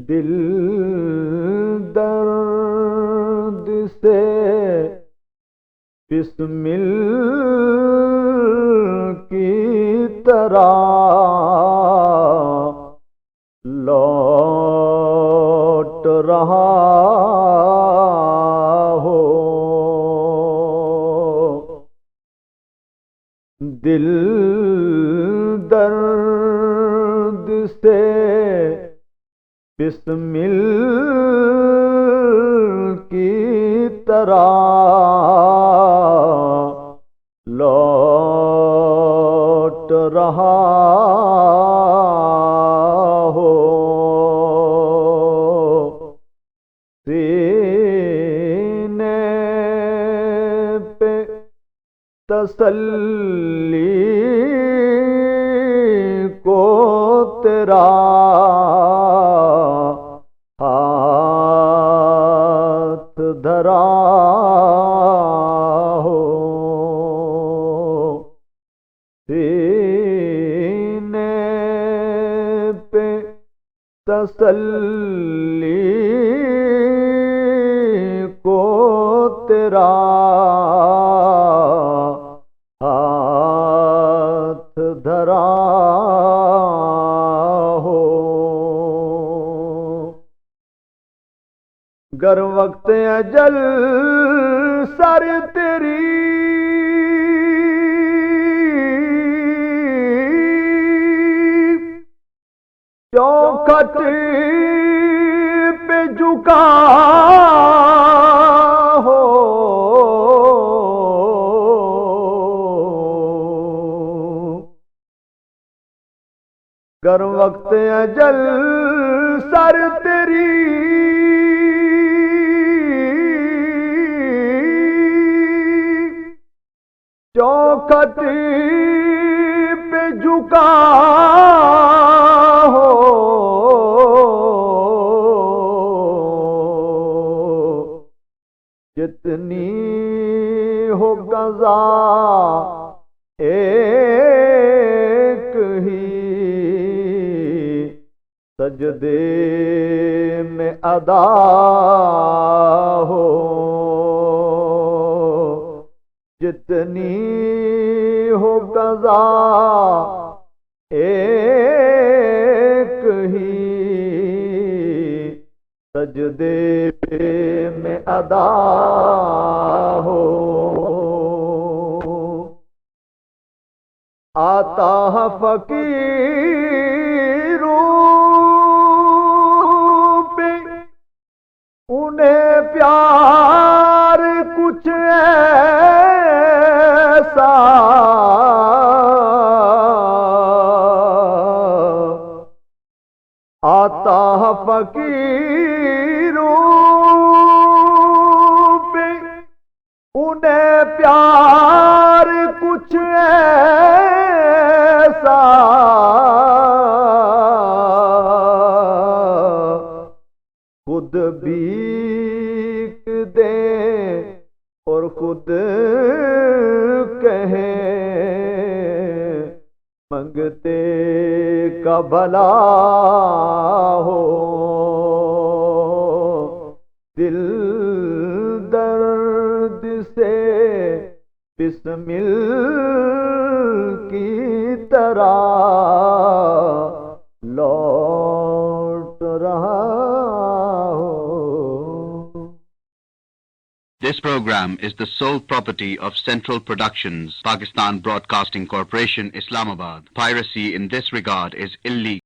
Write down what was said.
دل درد سے بسمل کی طرح لوٹ رہا ہو، دل درد سے بسمل کی طرح لوٹ رہا ہو، سینے پہ تسلی کو تیرا ہاتھ دھرا ہو، سینے پہ تسلی کو تیرا ہاتھ دھرا ہو، گر وقت اجل سر تیری چوکھٹ پہ جھکا ہو، گر وقت اجل سر تیری چوکھٹ پہ جھکا ہو، جتنی ہو قضا ایک ہی سجدے میں ادا ہو، جتنی ہو قضا ایک ہی سجدے میں ادا ہو، آتا ہے فقیروں پہ انہیں پیار کچھ ایسا آتا ہے فقیروں پہ انہیں پیار کچھ ایسا خود بھیک دیں اور خود کہیں منگتے کا بھلا ہو، دل درد سے بسمل کی طرح لوٹ رہا ہو۔ This program is the sole property of Central Productions, Pakistan Broadcasting Corporation, Islamabad. Piracy in this regard is illegal.